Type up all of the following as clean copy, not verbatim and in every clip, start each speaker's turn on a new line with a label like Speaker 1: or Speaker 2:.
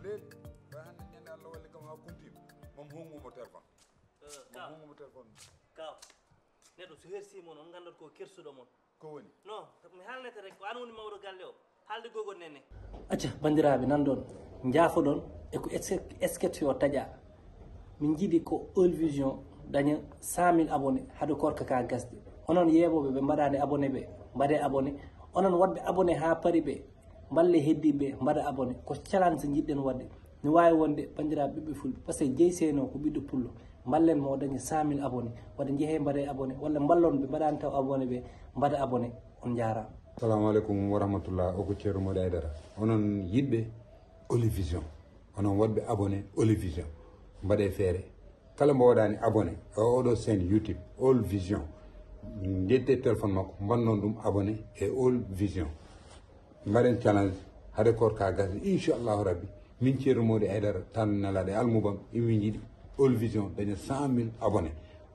Speaker 1: lek ba han nyane Allah wali kam ha kumtim mom hongu mo téléphone
Speaker 2: ka
Speaker 1: hongu mo téléphone
Speaker 2: ka neɗɗo so hersi mon on gandat ko kersuɗo mon
Speaker 1: ko woni
Speaker 2: non mi haalnete rek ko an woni mawɗo galle o haalde gogol nene
Speaker 3: acca bandiraɓe nan ɗon jaafoɗon eko esquete yo taƴa min jiiɗi ko Eul Vision daña 100 000 abonné haade korka ka gasde onon yeeɓoɓe ɓe mbaɗani abonné ɓe mbaɗe abonné onon wadɓe abonné ha paari ɓe balle heddiɓe mbaɗa abonné ko challenge jiɗɗen wadde ne wawi wonde bandiraɓe ɓiɓɓe fulɓe par ce que jeeyi seno ko ɓiɗɗo pullo ballen mo daña 100 000 abonné wadde jeehe mbaɗe abonné walla ballon ɓe mbaɗani taw abonné ɓe mbaɗa abonné on jarama.
Speaker 1: assalamu aleykum wa rahmatullah oko ceerno moɗo aydara onon yiɗɓe Eul Vision onon waɗɓe abonné Eul Vision mbaɗe feere kala mbo waɗani abonné e oɗo chaîne YouTube Eul Vision jette téléphone makko mbannon ɗum abonné e Eul Vision mbaɗen challenge haade korka gasde inchallahu rabbi min ceerno moɗo aydara tan nelaɗe almubam imin jiiɗi Eul Vision daña 100 000 abonné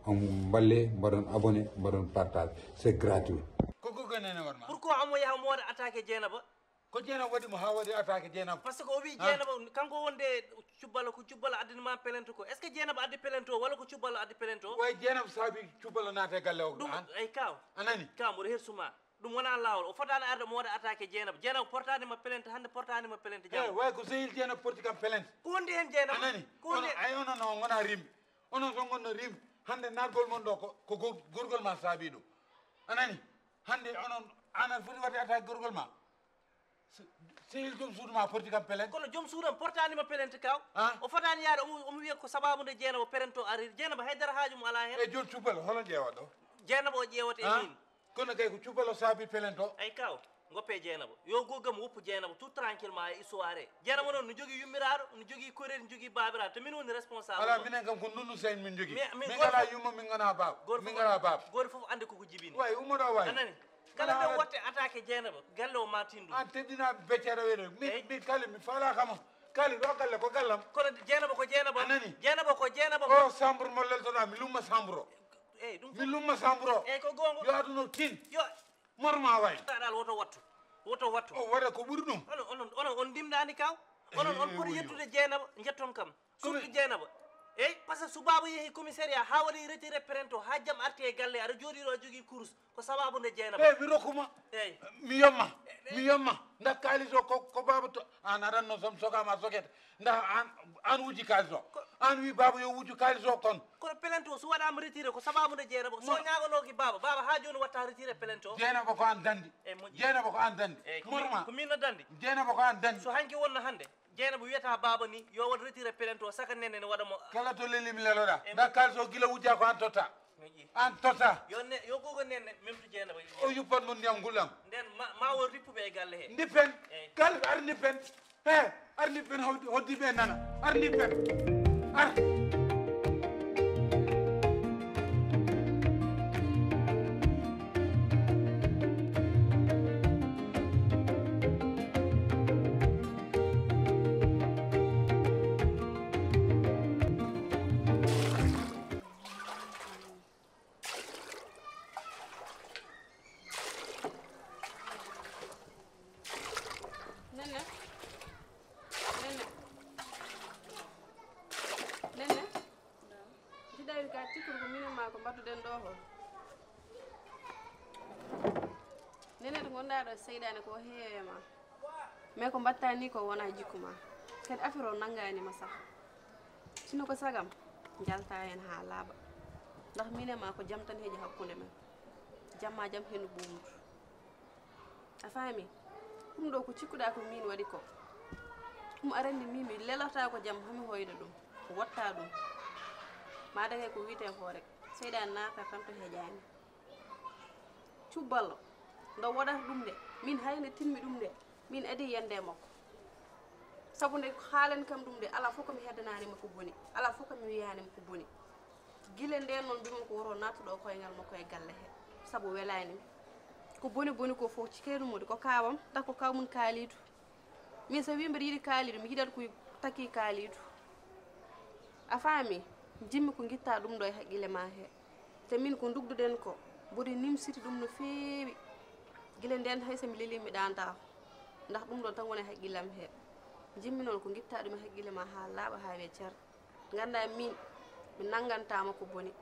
Speaker 1: on balle mbaɗon abonné mbaɗon partage c'est gratuit koko ganene warma
Speaker 2: pourquoi amo yaha mo waɗa attaqué Dieynaba
Speaker 1: ko Dieynaba waɗimo ha waɗi attaqué Dieynaba
Speaker 2: par ce que o wi Dieynaba kanko wonde cubbalo ko cubbalo addinima pelente ko est ce que Dieynaba addi pelente o walla ko cubbalo addi pelente o
Speaker 1: way Dieynaba saabi cubbalo naate galle o
Speaker 2: ɗum ay kaw
Speaker 1: anani
Speaker 2: kaw mboɗo hersuma ɗum wona lawol o fotani arde mo waɗa attaqué Dieynaba portanima pelente hande portanima pelente jam
Speaker 1: way ko sehil Dieynaba porti kam pelente
Speaker 2: ko wondi hen Dieynaba
Speaker 1: anani ay onon o gona rimɓe onon so gonno rimɓe hande nargol mon ɗo ko gorgol ma saabi ɗum anani hande onon anan foti waɗde attaque gorgol ma sehil joom suudu ma porti kam pelente
Speaker 2: kono joom suudam portanima pelente kaw o fotani yaade omo wiya ko sababude Dieynaba pelente o ari Dieynaba haydara haaju mo ala hen
Speaker 1: e joni cubbalo hono ƴeewat ɗo
Speaker 2: Dieynaba o ƴeewata e min
Speaker 1: kono kay ko cubbalo saabi pelente o
Speaker 2: ay kaw goppe Dieynaba yo goggam woppu Dieynaba tout tranquillement e histoire Dieynaba noon no jogui yummiraɗo no jogui koreri no jogui babiraɗo to min woni responsable
Speaker 1: ala minen kam ko nunnu seyne min jogui
Speaker 2: min
Speaker 1: ngala yumma min gona baaba min gala baaba
Speaker 2: goto foof andi koko jibini
Speaker 1: way ummoɗo way
Speaker 2: anani kala ɓe wotte attaqué Dieynaba galle o ma tindu
Speaker 1: an teddina beccere weɗo mi kali mi faala kama kali ɗo galle ko gallam
Speaker 2: kono Dieynaba ko Dieynaba
Speaker 1: anani
Speaker 2: Dieynaba ko Dieynaba
Speaker 1: o chambre mo leltoɗa mi lumma chambre o
Speaker 2: eyyi ɗum
Speaker 1: mi lumma chambre o
Speaker 2: eyyi ko gonga
Speaker 1: yo aduno tin
Speaker 2: yo
Speaker 1: morma way
Speaker 2: ɗal woto wattu
Speaker 1: o waɗa ko ɓuuri ɗum
Speaker 2: onon on dimdani kaw onon on poti yettude Dieynaba jetton kam surtout Dieynaba eyyi par ce que subaba yeehi commissariat ha waɗi retiré plainte o ha jaam arti e galle aɗa jooɗiɗo a jogui course ko sababude Dieynaba
Speaker 1: eyyi mi rokkuma
Speaker 2: eyyi
Speaker 1: mi yomma nda kalis o ko baba to an aɗanno som sogama sokete nda an wuji kalis o an wi baba yo wuju kalis o kono
Speaker 2: plainte o so waɗama retiré ko sababude Dieynaba so ñagonoki baba ha joni watta retiré plainte o
Speaker 1: Dieynaba ko an dandi Dieynaba ko an dandi morma
Speaker 2: ko min no dandi
Speaker 1: Dieynaba ko an dandi
Speaker 2: so hanki wonno hande Dieynaba wiyata baba ni yo waɗa retiré plainte o saka nene ne waɗamo
Speaker 1: kala to lelimi leloɗa nda kalis o guila wujja ko an totta an totta
Speaker 2: yo gogo nene memtu Dieynaba
Speaker 1: o yuppan mon ndiyam gullam
Speaker 2: nden ma won rippuɓe e galle he
Speaker 1: ndippen kalis ar ndippen ar ndippen hoddiɓe nana ar ndippen ar
Speaker 4: seyɗani ko heewema mais ko mbatta ni ko wona jikku ma kadi affaire o nanganima sah sino ko sagam jalta hen ha laaɓa ndax mine ma ko jaam tan heeƴi hakkude men jamma jaam heno ɓumudu a faami ɗum ɗo ko cikkuɗa ko min waɗi ko ɗum arandi mimi lelata ko jaam hami hoyde ɗum watta ɗum madake ko wiyete ko rek seyɗani naata tan to heeƴani cubballo ndo waɗata ɗum de min hayne timmi ɗum de min adi yande makko sabu nde haalen kam ɗum de ala fof komi heddananima ko boni ala fof komi wiyanima ko boni guila nden noon mbimo ko woto nattuɗo koyngal makko e galle he sabu welanimi ko boni ko fof cikkenumude ko kawam taw ko kawmum kaalidu min so wi mbiɗa yiiɗi kaalidu mi yiɗat ko takki kaalidu a faami jimmi ko guitta ɗum ɗo e haqqille ma he te min ko dugduɗen ko mboɗi nimsiti ɗum no feewi guila nden hay somi leli mi ɗanta ndax ɗum ɗon tan woni haqqillam he jimmi noon ko gitta ɗum haqqille ma ha laaɓa ha wiye cer ganda min mi nanggantama ko boni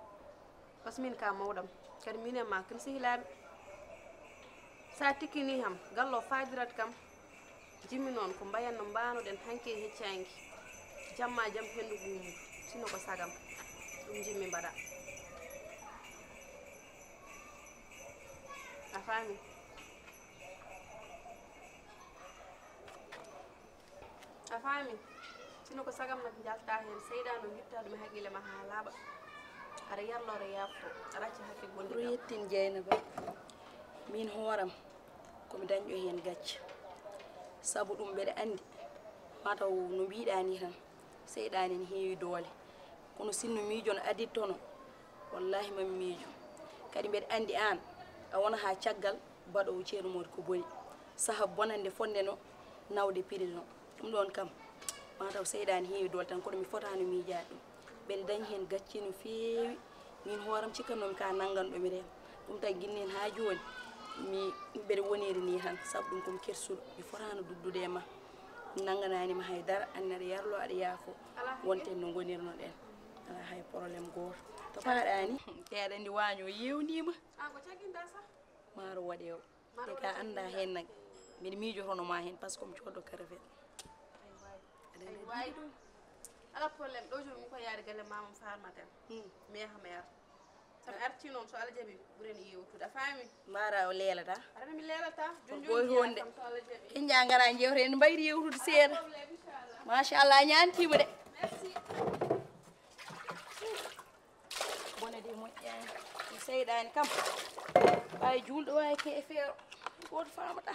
Speaker 4: par ce que min ka mawɗam kadi minen ma kin sehilaɓe sa tikkini ham gallo fadirat kam jimmi noon ko mbayanno mbanoɗen hanke heccanki jamma jam hendu ɓuumu sino ko sagam ɗum jimmi mbaɗa a faami a faami sino ko sagam nak jalta hen seyɗano guitta ɗum haqqille ma ha laaɓa aɗa yarlore yafto aɗa acci hakke gonɗi
Speaker 5: ɗo yettin Dieynaba min hooram komi dañƴo hen gacca sabu ɗum mbeɗa andi mataw no mbiɗani tan seyɗani ne heewi doole kono sinno miijo no adittono wallahi mami miijo kadi mbeɗa andi an a wona ha caggal baɗowo ceerno modi ko boni saaha bonande fonde no nawde piril no ɗum ɗon kam mataw seyɗani heewi doole tan kono mi fotano miijade ɗum mbeɗa dañi hen gacce no feewi min hooram cikkannomi ka nangganɗomi rem ɗum tan guinnen ha joni mbeɗa woniri ni tan saabu ɗum komi kersuɗo mi fotano duddude e ma nanggananima haydara anne aɗa yarlo aɗa yaafo wonten no gonirno ɗen ala hay probléme goto to paɗani teeɗa andi waño yewnima
Speaker 4: ko cagginda sa
Speaker 5: maaro waɗe o te ka anda hen nag mbiɗa miijotono ma hen par ce que komi coddo karafel
Speaker 4: wayi ɗum ala probléme ɗo joni mi koye yaade galle mamam farmaten mi yaha mi yar somi arti noon so Allah jaaɓi ɓuureni yewtude a faami
Speaker 5: mbara o leelata
Speaker 4: aɗa mi leelata joni
Speaker 5: boy
Speaker 4: joni
Speaker 5: honde
Speaker 4: kam so Allah jaaɓi
Speaker 5: kenja gara jewte en mbayri yewtude seeɗa machallah ñantima de
Speaker 4: merci
Speaker 5: bone de moƴƴani mi seyɗani kam ɓawi julɗo wawi ke e feero goto famata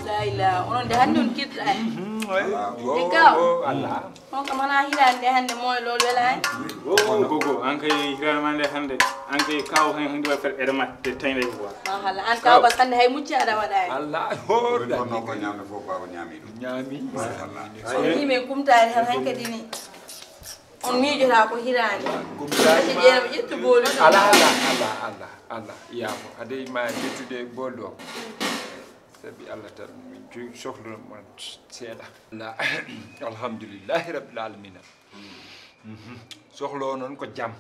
Speaker 5: la ilaha onon de hannde on kirɗa en e gaw on kam hana hirani nde hannde moye lol welani
Speaker 6: gogo an kay hiranma nde hannde an kay kaw hen hande waɗi feɗɗere matte tañde quoi
Speaker 5: mahala an kaw bas hannde hay mucci aɗa waɗa en
Speaker 7: Allah hoorda
Speaker 1: wonno ko ñamde fof baba ñaami ɗum
Speaker 7: ñaami
Speaker 5: on yimi kumtani tan hankkadi ni on miijota ko hirani ati ƴeeɗama ƴettu booli
Speaker 7: Allah yaafo aday ma ƴettude booli o sabi Allah tan min jogi sohla mon seeɗa la alhamdulillahi rabbil alamina sohla o noon ko jaam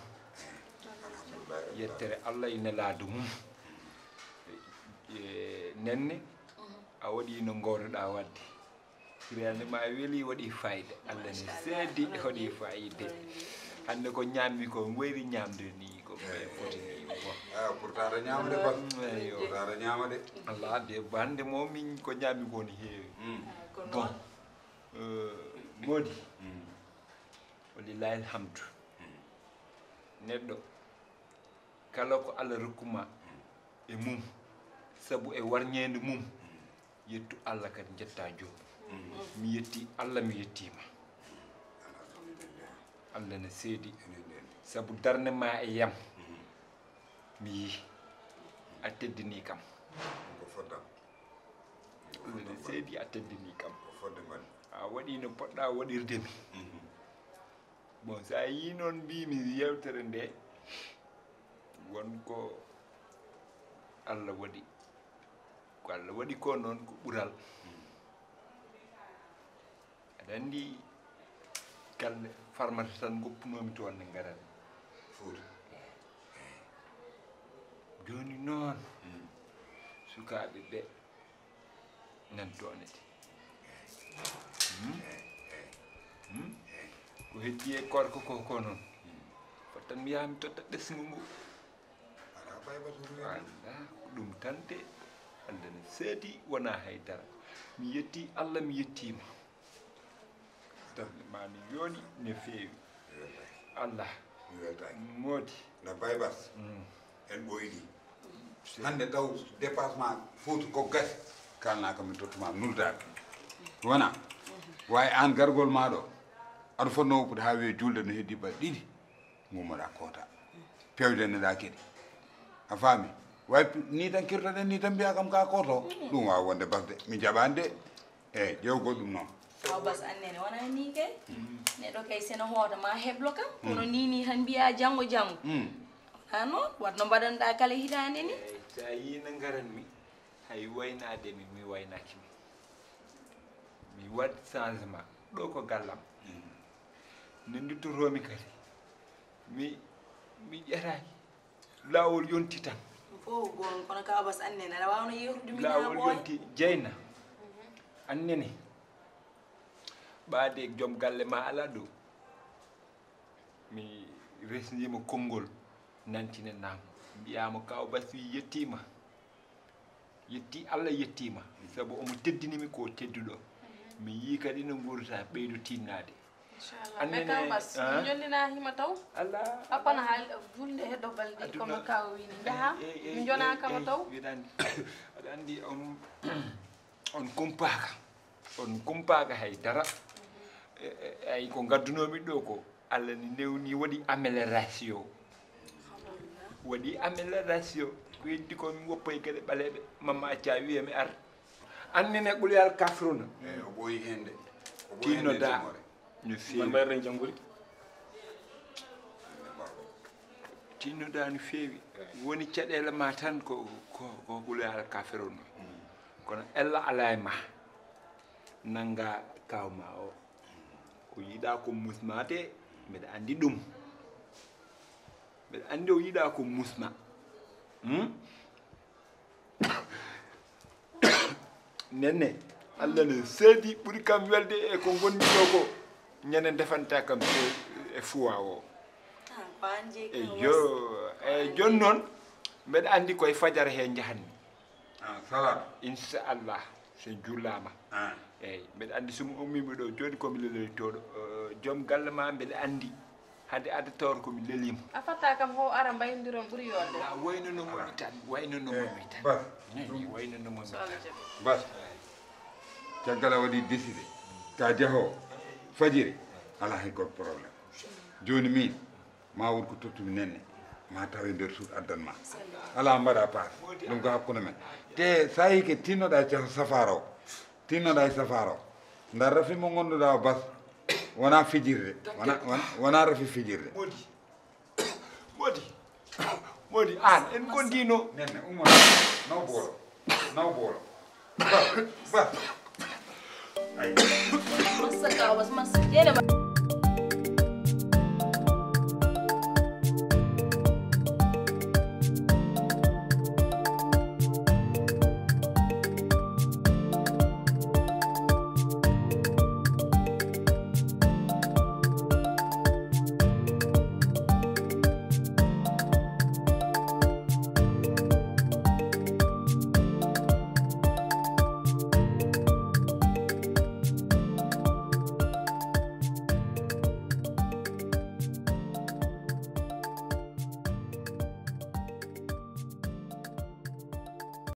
Speaker 7: yettere Allah ina laadu mum nenne a waɗi no gownoɗa wadde hirande ma weeli waɗi fayida Allah ne seedi waɗi fayide hande ko ñammi ko wayri ñamde ni ko ɓe foti ni bon
Speaker 1: pourtant aɗa ñamade ba pourtant aɗa ñamade
Speaker 7: Allah de bande mo min ko ñammi ko ni heewi bon modi walillahi alhamdu neɗɗo kala ko Allah rokkuma e mum sabu e warñede mum yettu Allah kadi jetta joni mi yetti Allah mi yettima Allah ne seedi sabu darne ma e yam mi yi a teddini kam
Speaker 1: ko foddam
Speaker 7: Allah ne seedi a teddini kam
Speaker 1: ko fodde man
Speaker 7: a waɗi no poɗɗa waɗirde mi bon sa yi noon mbimi yewtere nde wonko Allah waɗi ko Allah waɗi ko noon ko ɓural aɗa andi galle farmata tan goppunomi toon ne garani
Speaker 1: fuuta
Speaker 7: joni noon sukaɓe ɓe nan tonete ko heddi e korko ko noon fottan mi yaha mi totta ɗesngu ngu
Speaker 1: ala baybatu
Speaker 7: anda ko ɗum tante Allah ne seedi wona haydara mi yetti Allah mi yettima darde ma mi yoni ne feewi Allah
Speaker 1: mi weltaki
Speaker 7: moodi
Speaker 1: no baybas en ɓoyɗi hande taw dépassement fouta ko gasi kalnaka min tottuma nuldade wona wawi an gargol maɗo aɗa fotno woppude ha wiye julde no heddi balɗe ɗiɗi gummoɗa koota pewdeneɗa kadi a faami way ni tan kirtade ni tan biya kam ka koto ɗum wawa wonde basde mi jaɓande eyyi ƴewgo ɗum noon
Speaker 5: kaw bas annene wona ni kay neɗɗo kay seno hoota ma heblo kam kono ni tan mbiya janggo janggo ha noon watno mbaɗanɗa kala hitande ni
Speaker 7: sa yino garanmi hay waynade mi waynakimi mi waɗ changement ɗo ko gallam ne duttoromi kadi mi ƴetaki lawol yonti tan
Speaker 5: fof gon kono kaw bas annene aɗa wawno yewtude min
Speaker 7: lawol yonti jeyna annene ɓaade joom galle ma ala ɗo mi resnima konngol nantine nam mbiyama kaw bas wi yettima yetti Allah yettima sabu omo teddinimi ko tedduɗo mi yi kadi no gurata ɓeydo tinnade
Speaker 4: inchallah mais kaw bas mi jondina hima taw
Speaker 7: Allah
Speaker 4: appana haali julde heddo balde comme kaw wini jaha mi jona kama taw
Speaker 7: aɗa andi on kumpaka hay dara ay ko gaddunomi ɗo ko Allah ni newni waɗi amélioration ko heddi ko mi woppa e gueɗe ɓaleɓe mamma acca wiya mi ar annene ɓuloyal kafruna
Speaker 1: eyyi o ɓooyi hende
Speaker 7: tinnoda no fewi
Speaker 6: mbayren jangguri
Speaker 7: tinnoda no fewi woni caɗele ma tan ko ɓuloyal kafruna kono ella ala e ma nanga kawma o ko yiɗa ko musmade mbeɗa andi ɗum mbeɗa andi o yiɗa ko musma nenne Allah ne seedi ɓuri kam welde e ko gonni ɗo ko ñande defanta kam e fuwa o eyo e joni noon mbeɗa andi koye fajara he jahanmi
Speaker 1: salat
Speaker 7: inchallah so jullama eyyi mbeɗa andi somi ummima ɗo joni komi lelitoɗo joom galle ma mbeɗa andi hade adda tawr komi lelima
Speaker 4: a fatta kam ho ara mbaydiron ɓuuri yodde
Speaker 7: waynonomomi tan waynonomomi tan
Speaker 1: bas
Speaker 7: waynonomomi tan
Speaker 1: bas caggal a waɗi décidé ka jaho fajiri ala hay goto probléme joni min ma won ko tottumi nenne ma tawe nder suuɗ addanma ala mbaɗa paas ɗum ko hakkude men te sa yi ke tinnoɗa safara o tinnoɗa e safara o ndar rafi mo gonduɗa o bas wona fijirde wona rafi fijirde
Speaker 7: modi an en gondino
Speaker 1: nenne umma naw boolo bas
Speaker 5: massa kaw bas massa